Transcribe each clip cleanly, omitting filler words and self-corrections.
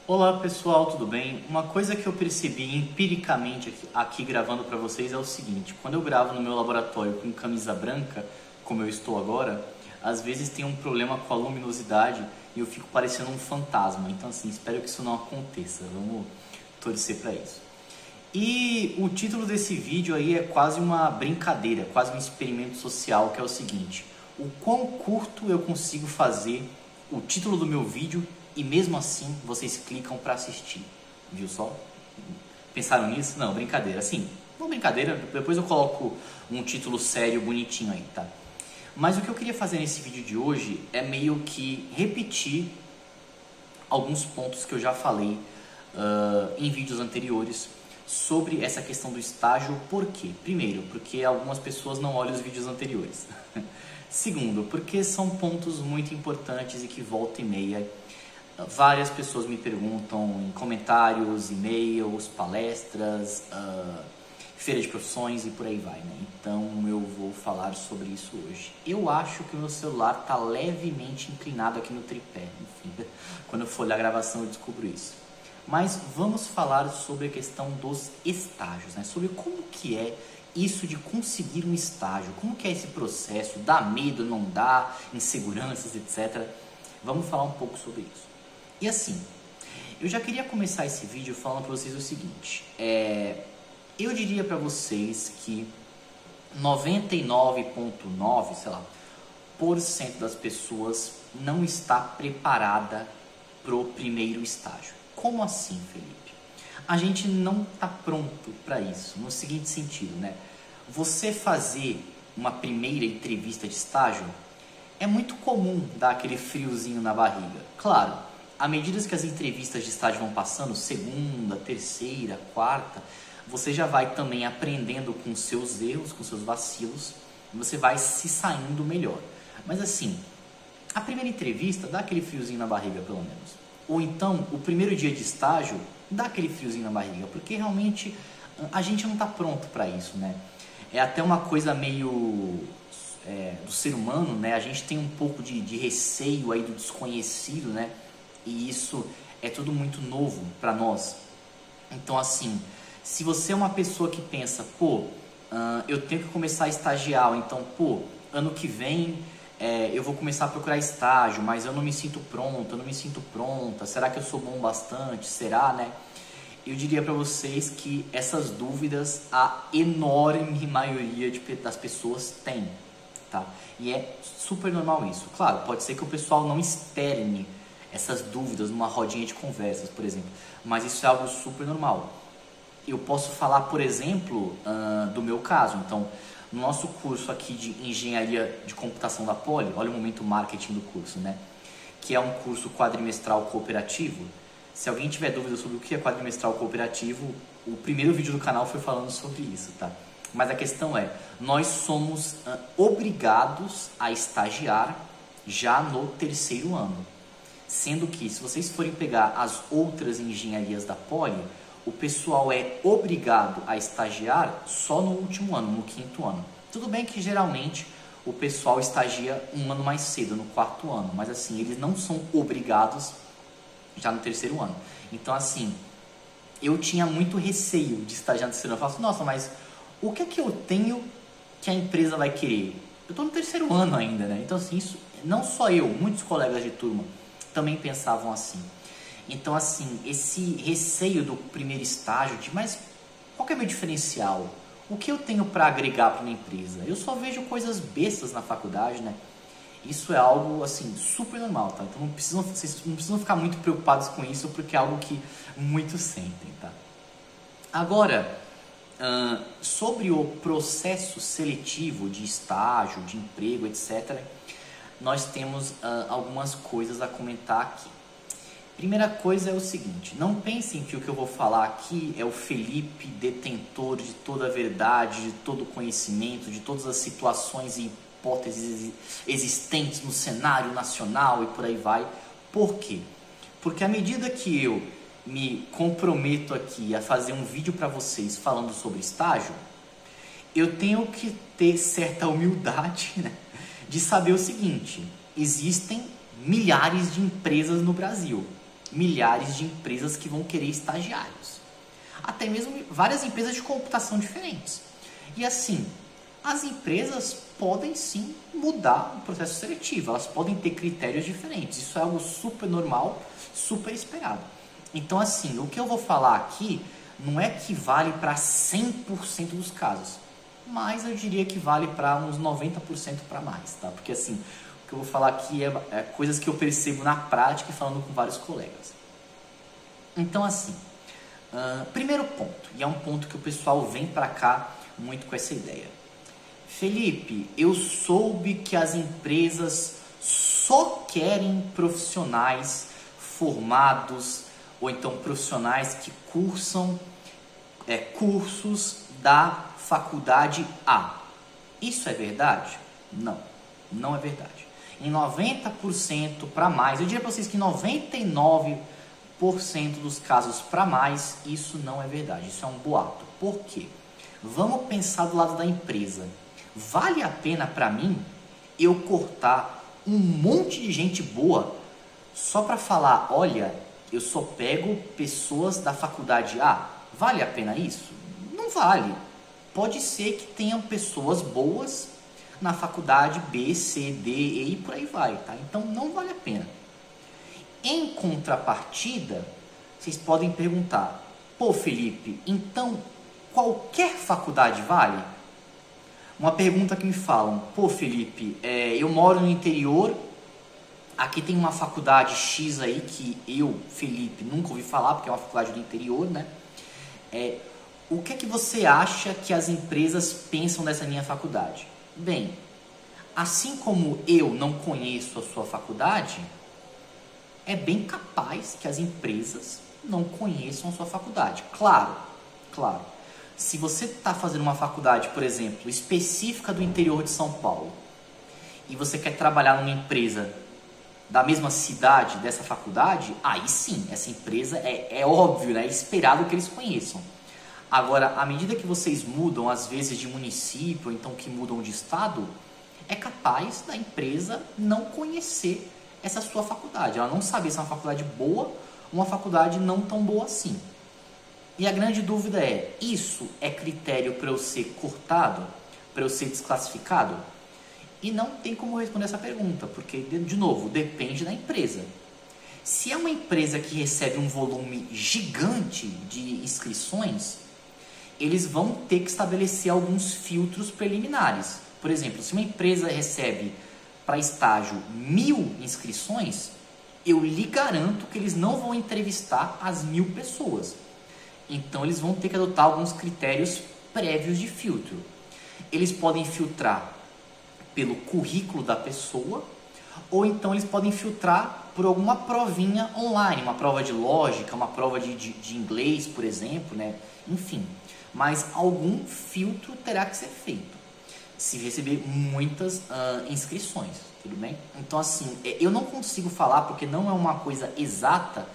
Olá pessoal, tudo bem? Uma coisa que eu percebi empiricamente aqui gravando para vocês é o seguinte: quando eu gravo no meu laboratório com camisa branca, como eu estou agora, às vezes tem um problema com a luminosidade e eu fico parecendo um fantasma. Então assim, espero que isso não aconteça. Vamos torcer para isso. E o título desse vídeo aí é quase uma brincadeira, quase um experimento social, que é o seguinte: o quão curto eu consigo fazer o título do meu vídeo e mesmo assim vocês clicam para assistir. Viu só? Pensaram nisso? Não, brincadeira. Assim, não brincadeira, depois eu coloco um título sério, bonitinho aí, tá? Mas o que eu queria fazer nesse vídeo de hoje é meio que repetir alguns pontos que eu já falei em vídeos anteriores sobre essa questão do estágio. Por quê? Primeiro, porque algumas pessoas não olham os vídeos anteriores. Segundo, porque são pontos muito importantes e que volta e meia várias pessoas me perguntam em comentários, e-mails, palestras, feira de profissões e por aí vai, né? Então eu vou falar sobre isso hoje. Eu acho que o meu celular está levemente inclinado aqui no tripé, enfim, quando eu for olhar a gravação eu descubro isso. Mas vamos falar sobre a questão dos estágios, né? Sobre como que é isso de conseguir um estágio, como que é esse processo, dá medo, não dá, inseguranças, etc. Vamos falar um pouco sobre isso. E assim, eu já queria começar esse vídeo falando para vocês o seguinte, eu diria para vocês que 99,9, sei lá, por cento das pessoas não está preparada pro primeiro estágio. Como assim, Felipe? A gente não está pronto para isso, no seguinte sentido, né? Você fazer uma primeira entrevista de estágio é muito comum dar aquele friozinho na barriga. Claro, à medida que as entrevistas de estágio vão passando, segunda, terceira, quarta, você já vai também aprendendo com seus erros, com seus vacilos, e você vai se saindo melhor. Mas assim, a primeira entrevista dá aquele friozinho na barriga, pelo menos. Ou então, o primeiro dia de estágio dá aquele friozinho na barriga, porque realmente a gente não está pronto para isso, né? É até uma coisa meio do ser humano, né? A gente tem um pouco de receio aí do desconhecido, né? E isso é tudo muito novo para nós. Então assim, se você é uma pessoa que pensa, pô, eu tenho que começar a estagiar, ou então, pô, ano que vem eu vou começar a procurar estágio, mas eu não me sinto pronto, eu não me sinto pronta, será que eu sou bom bastante, será, né? Eu diria para vocês que essas dúvidas a enorme maioria das pessoas tem, tá? E é super normal isso. Claro, pode ser que o pessoal não externe essas dúvidas numa rodinha de conversas, por exemplo, mas isso é algo super normal. Eu posso falar, por exemplo, do meu caso. Então, no nosso curso aqui de Engenharia de Computação da Poli, olha o momento marketing do curso, né? Que é um curso quadrimestral cooperativo. Se alguém tiver dúvida sobre o que é quadrimestral cooperativo, o primeiro vídeo do canal foi falando sobre isso, tá? Mas a questão é, nós somos obrigados a estagiar já no terceiro ano. Sendo que, se vocês forem pegar as outras engenharias da Poli, o pessoal é obrigado a estagiar só no último ano, no quinto ano. Tudo bem que geralmente o pessoal estagia um ano mais cedo, no quarto ano, mas assim, eles não são obrigados já no terceiro ano. Então assim, eu tinha muito receio de estagiar no terceiro ano. Eu falo assim, nossa, mas o que é que eu tenho que a empresa vai querer? Eu estou no terceiro ano ainda, né? Então assim, isso, não só eu, muitos colegas de turma também pensavam assim. Então assim, esse receio do primeiro estágio, mas qual que é o meu diferencial? O que eu tenho para agregar para uma empresa? Eu só vejo coisas bestas na faculdade, né? Isso é algo assim super normal, tá? Então vocês não precisam ficar muito preocupados com isso, porque é algo que muitos sentem, tá? Agora, sobre o processo seletivo de estágio, de emprego, etc., nós temos algumas coisas a comentar aqui. Primeira coisa é o seguinte, não pensem que o que eu vou falar aqui é o Felipe detentor de toda a verdade, de todo o conhecimento, de todas as situações e hipóteses existentes no cenário nacional e por aí vai. Por quê? Porque à medida que eu me comprometo aqui a fazer um vídeo para vocês falando sobre estágio, eu tenho que ter certa humildade, né, de saber o seguinte, existem milhares de empresas no Brasil. milhares de empresas que vão querer estagiários. Até mesmo várias empresas de computação diferentes. E assim, as empresas podem sim mudar o processo seletivo, elas podem ter critérios diferentes. Isso é algo super normal, super esperado. Então assim, o que eu vou falar aqui não é que vale para 100% dos casos, mas eu diria que vale para uns 90% para mais, tá? Porque assim, o que eu vou falar aqui é coisas que eu percebo na prática e falando com vários colegas. Então assim, primeiro ponto, e é um ponto que o pessoal vem para cá muito com essa ideia. Felipe, eu soube que as empresas só querem profissionais formados ou então profissionais que cursam cursos da faculdade A. Isso é verdade? Não, não é verdade. Em 90% para mais, eu diria para vocês que 99% dos casos para mais, isso não é verdade, isso é um boato. Por quê? Vamos pensar do lado da empresa. Vale a pena para mim eu cortar um monte de gente boa só para falar, olha, eu só pego pessoas da faculdade A? Vale a pena isso? Não vale. Pode ser que tenham pessoas boas na faculdade B, C, D, E e por aí vai, tá? Então não vale a pena. Em contrapartida, vocês podem perguntar, pô Felipe, então qualquer faculdade vale? Uma pergunta que me falam, pô Felipe, eu moro no interior, aqui tem uma faculdade X aí que eu, Felipe, nunca ouvi falar, porque é uma faculdade do interior, né? O que é que você acha que as empresas pensam dessa minha faculdade? Bem, assim como eu não conheço a sua faculdade, é bem capaz que as empresas não conheçam a sua faculdade. Claro, claro. Se você está fazendo uma faculdade, por exemplo, específica do interior de São Paulo, e você quer trabalhar numa empresa da mesma cidade dessa faculdade, aí sim, essa empresa é óbvio, né? É esperado que eles conheçam. Agora, à medida que vocês mudam, às vezes, de município, ou então que mudam de estado, é capaz da empresa não conhecer essa sua faculdade. Ela não saber se é uma faculdade boa ou uma faculdade não tão boa assim. E a grande dúvida é, isso é critério para eu ser cortado? Para eu ser desclassificado? E não tem como responder essa pergunta, porque, de novo, depende da empresa. Se é uma empresa que recebe um volume gigante de inscrições, eles vão ter que estabelecer alguns filtros preliminares. Por exemplo, se uma empresa recebe para estágio 1000 inscrições, eu lhe garanto que eles não vão entrevistar as 1000 pessoas. Então, eles vão ter que adotar alguns critérios prévios de filtro. Eles podem filtrar pelo currículo da pessoa, ou então eles podem filtrar por alguma provinha online, uma prova de lógica, uma prova de inglês, por exemplo, né? Enfim, mas algum filtro terá que ser feito se receber muitas inscrições, tudo bem? Então, assim, eu não consigo falar porque não é uma coisa exata.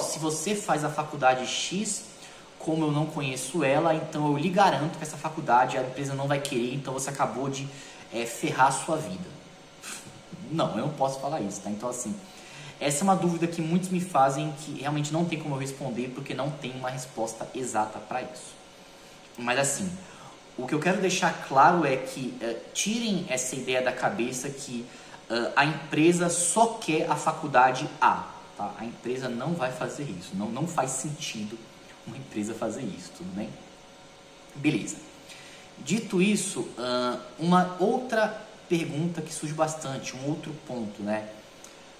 Se você faz a faculdade X, como eu não conheço ela, então eu lhe garanto que essa faculdade a empresa não vai querer, então você acabou de ferrar a sua vida. Não, eu não posso falar isso, tá? Então, assim, essa é uma dúvida que muitos me fazem que realmente não tem como eu responder porque não tem uma resposta exata para isso. Mas, assim, o que eu quero deixar claro é que tirem essa ideia da cabeça que a empresa só quer a faculdade A, tá? A empresa não vai fazer isso, não faz sentido uma empresa fazer isso, tudo bem? Beleza. Dito isso, uma outra pergunta que surge bastante, um outro ponto, né?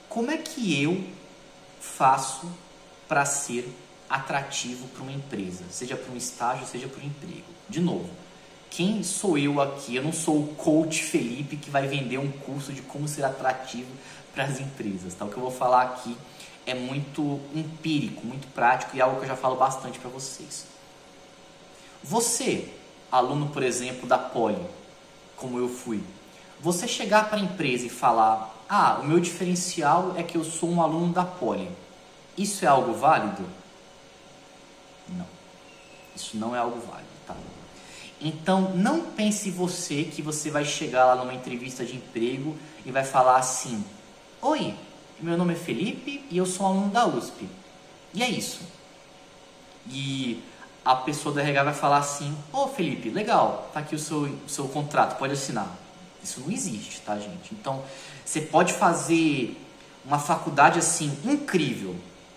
Como é que eu faço para ser atrativo para uma empresa, seja para um estágio, seja para um emprego? De novo, quem sou eu aqui? Eu não sou o coach Felipe que vai vender um curso de como ser atrativo para as empresas, tá? O que eu vou falar aqui é muito empírico, muito prático e algo que eu já falo bastante para vocês. Você, aluno, por exemplo, da Poli, como eu fui, você chegar para a empresa e falar: o meu diferencial é que eu sou um aluno da Poli. Isso é algo válido? Não. Isso não é algo válido, tá? Então, não pense que você vai chegar lá numa entrevista de emprego e vai falar assim: oi, meu nome é Felipe e eu sou aluno da USP. E é isso. E a pessoa do RH vai falar assim: ô Felipe, legal, tá aqui o seu contrato, pode assinar. Isso não existe, tá, gente? Então, você pode fazer uma faculdade assim incrível,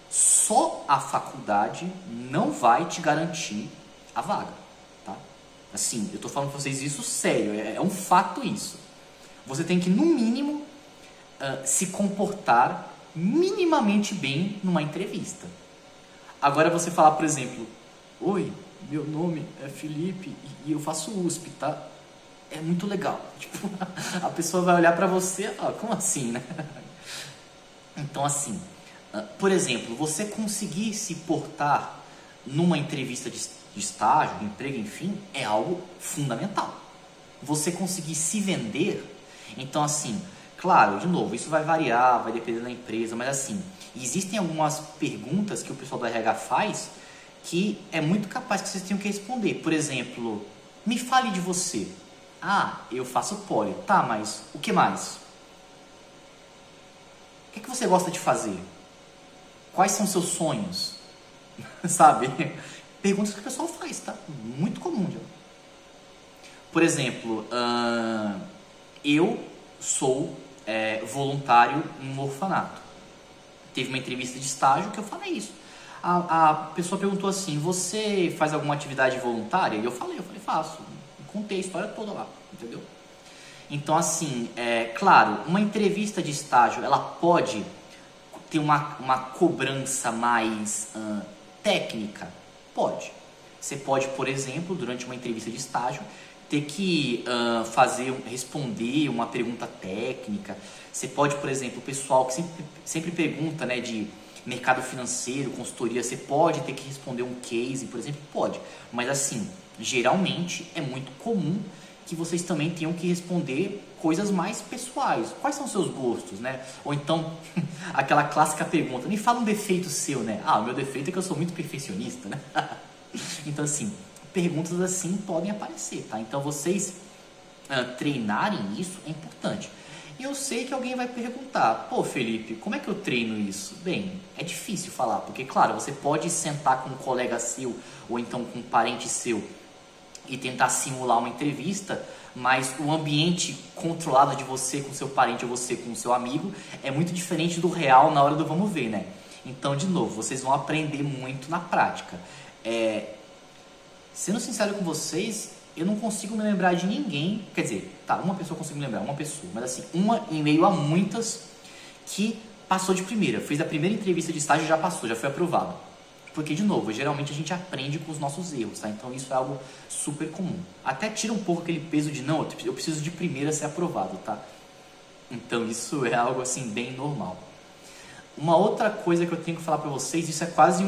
só a faculdade não vai te garantir a vaga, tá? Assim, eu tô falando pra vocês isso sério, é um fato isso. Você tem que, no mínimo, se comportar minimamente bem numa entrevista. Agora você falar, por exemplo: oi, meu nome é Felipe e eu faço USP, tá? É muito legal. Tipo, a pessoa vai olhar pra você, como assim, né? Então, assim, por exemplo, você conseguir se portar numa entrevista de estágio, de emprego, enfim, é algo fundamental. Você conseguir se vender, então, assim, claro, de novo, isso vai variar, vai depender da empresa, mas assim, existem algumas perguntas que o pessoal do RH faz que é muito capaz que vocês tenham que responder. Por exemplo, me fale de você. Ah, eu faço poli. Tá, mas o que mais? O que você gosta de fazer? Quais são seus sonhos? Sabe? Perguntas que o pessoal faz, tá? Muito comum, já. Por exemplo, eu sou voluntário em um orfanato. Teve uma entrevista de estágio que eu falei isso. A pessoa perguntou assim: você faz alguma atividade voluntária? E eu falei, faço. Contei a história toda lá, entendeu? Então, assim, claro, uma entrevista de estágio, ela pode ter uma cobrança mais técnica? Pode. Você pode, por exemplo, durante uma entrevista de estágio, ter que responder uma pergunta técnica. Você pode, por exemplo, o pessoal que sempre pergunta, né, de mercado financeiro, consultoria, você pode ter que responder um case, por exemplo? Pode. Mas assim, geralmente é muito comum que vocês também tenham que responder coisas mais pessoais. Quais são os seus gostos, né? Ou então, aquela clássica pergunta: me fala um defeito seu, né? Ah, o meu defeito é que eu sou muito perfeccionista, né? Então, assim, perguntas assim podem aparecer, tá? Então, vocês treinarem isso é importante. E eu sei que alguém vai perguntar: pô, Felipe, como é que eu treino isso? Bem, é difícil falar, porque, claro, você pode sentar com um colega seu ou então com um parente seu e tentar simular uma entrevista, mas o ambiente controlado de você com seu parente ou você com seu amigo é muito diferente do real na hora do vamos ver, né? Então, de novo, vocês vão aprender muito na prática. Sendo sincero com vocês, eu não consigo me lembrar de ninguém, quer dizer, tá, uma pessoa eu consigo me lembrar, uma pessoa, mas assim, uma em meio a muitas que passou de primeira, fez a primeira entrevista de estágio e já passou, já foi aprovado. Porque, de novo, geralmente a gente aprende com os nossos erros, tá? Então isso é algo super comum. Até tira um pouco aquele peso de: não, eu preciso de primeira ser aprovado, tá? Então isso é algo assim bem normal. Uma outra coisa que eu tenho que falar pra vocês, isso é quase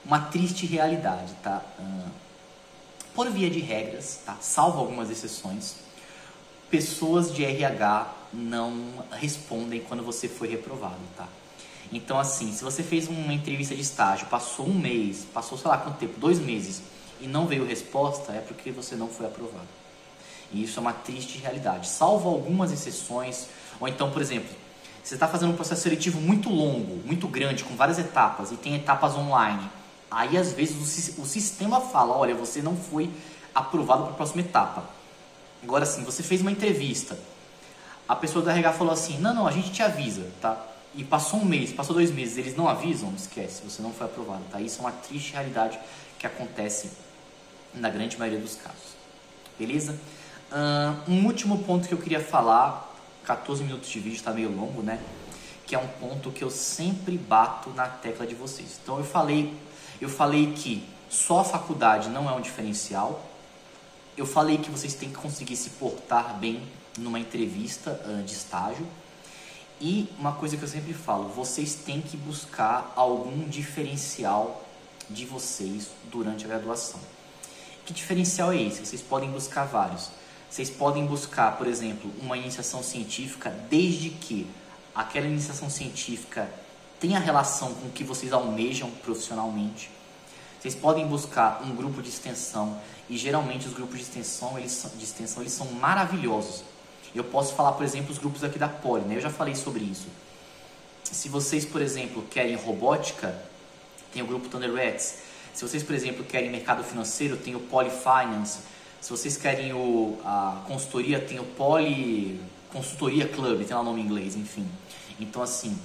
uma triste realidade, tá? Por via de regras, tá? Salvo algumas exceções, pessoas de RH não respondem quando você foi reprovado, tá? Então, assim, se você fez uma entrevista de estágio, passou um mês, passou sei lá quanto tempo, 2 meses, e não veio resposta, é porque você não foi aprovado. E isso é uma triste realidade. Salvo algumas exceções, ou então, por exemplo, você está fazendo um processo seletivo muito longo, muito grande, com várias etapas, e tem etapas online. Aí, às vezes, o sistema fala: olha, você não foi aprovado para a próxima etapa. Agora, sim, você fez uma entrevista, a pessoa do RH falou assim: não, a gente te avisa, tá? E passou um mês, passou 2 meses, eles não avisam, esquece, você não foi aprovado, tá? Isso é uma triste realidade que acontece na grande maioria dos casos. Beleza? Um último ponto que eu queria falar, 14 minutos de vídeo, tá meio longo, né? Que é um ponto que eu sempre bato na tecla de vocês. Então eu falei que só a faculdade não é um diferencial. Eu falei que vocês têm que conseguir se portar bem numa entrevista de estágio. E uma coisa que eu sempre falo: vocês têm que buscar algum diferencial de vocês durante a graduação. Que diferencial é esse? Vocês podem buscar vários. Vocês podem buscar, por exemplo, uma iniciação científica, desde que aquela iniciação científica tenha relação com o que vocês almejam profissionalmente. Vocês podem buscar um grupo de extensão, e geralmente os grupos de extensão eles são maravilhosos. Eu posso falar, por exemplo, os grupos aqui da Poli, né? Eu já falei sobre isso. Se vocês, por exemplo, querem robótica, tem o grupo Thunder Rats. Se vocês, por exemplo, querem mercado financeiro, tem o Poly Finance. Se vocês querem a consultoria, tem o Poly Consultoria Club, tem lá o nome em inglês, enfim. Então, assim,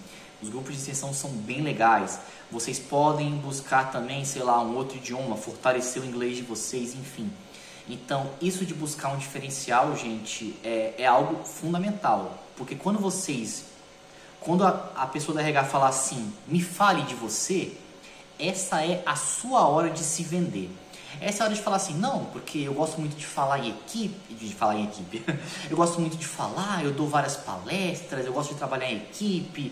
os grupos de extensão são bem legais. Vocês podem buscar também, sei lá, um outro idioma, fortalecer o inglês de vocês, enfim. Então, isso de buscar um diferencial, gente, é algo fundamental. Porque quando a pessoa da RH falar assim, me fale de você, essa é a sua hora de se vender. Essa é a hora de falar assim, não, porque eu gosto muito de falar em equipe, eu gosto muito de falar, eu dou várias palestras, eu gosto de trabalhar em equipe,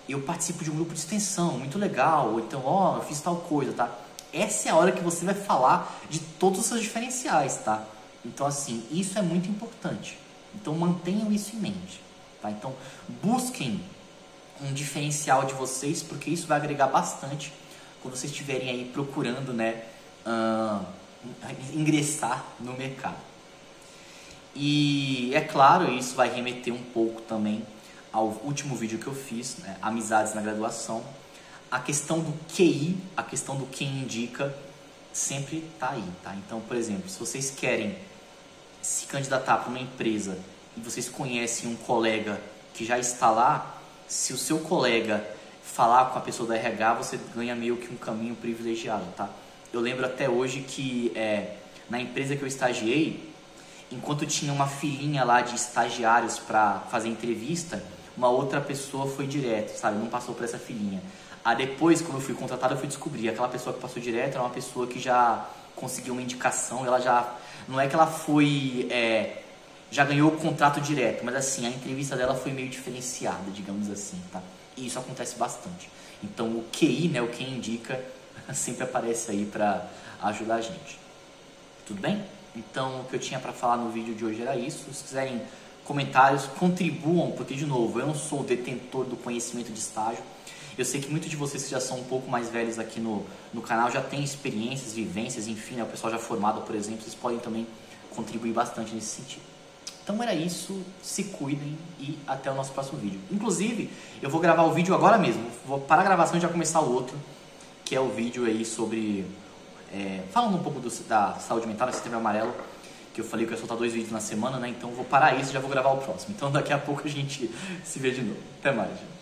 eu participo de um grupo de extensão, muito legal, ou então, eu fiz tal coisa, tá? Essa é a hora que você vai falar de todos os seus diferenciais, tá? Então, assim, isso é muito importante. Então, mantenham isso em mente, tá? Então, busquem um diferencial de vocês, porque isso vai agregar bastante quando vocês estiverem aí procurando, né, ingressar no mercado. E é claro, isso vai remeter um pouco também ao último vídeo que eu fiz, né, amizades na graduação. A questão do QI, a questão do quem indica, sempre tá aí, tá? Então, por exemplo, se vocês querem se candidatar para uma empresa e vocês conhecem um colega que já está lá, se o seu colega falar com a pessoa da RH, você ganha meio que um caminho privilegiado, tá? Eu lembro até hoje que na empresa que eu estagiei, enquanto tinha uma filinha lá de estagiários para fazer entrevista, uma outra pessoa foi direto, sabe? Não passou por essa filinha. Aí depois, quando eu fui contratado, eu fui descobrir. Aquela pessoa que passou direto era uma pessoa que já conseguiu uma indicação. Ela já... Não é que ela foi... já ganhou o contrato direto, mas assim, a entrevista dela foi meio diferenciada, digamos assim, tá? E isso acontece bastante. Então, o QI, né, o quem indica, sempre aparece aí para ajudar a gente. Tudo bem? Então, o que eu tinha para falar no vídeo de hoje era isso. Se quiserem comentários, contribuam, porque, de novo, eu não sou o detentor do conhecimento de estágio. Eu sei que muitos de vocês que já são um pouco mais velhos aqui no canal já têm experiências, vivências, enfim, né, o pessoal já formado, por exemplo, vocês podem também contribuir bastante nesse sentido. Então era isso, se cuidem e até o nosso próximo vídeo. Inclusive, eu vou gravar o vídeo agora mesmo, vou parar a gravação e já começar o outro, que é o vídeo aí sobre... falando um pouco da saúde mental, nesse Setembro Amarelo, que eu falei que eu ia soltar 2 vídeos na semana, né? Então eu vou parar isso e já vou gravar o próximo. Então daqui a pouco a gente se vê de novo. Até mais, gente.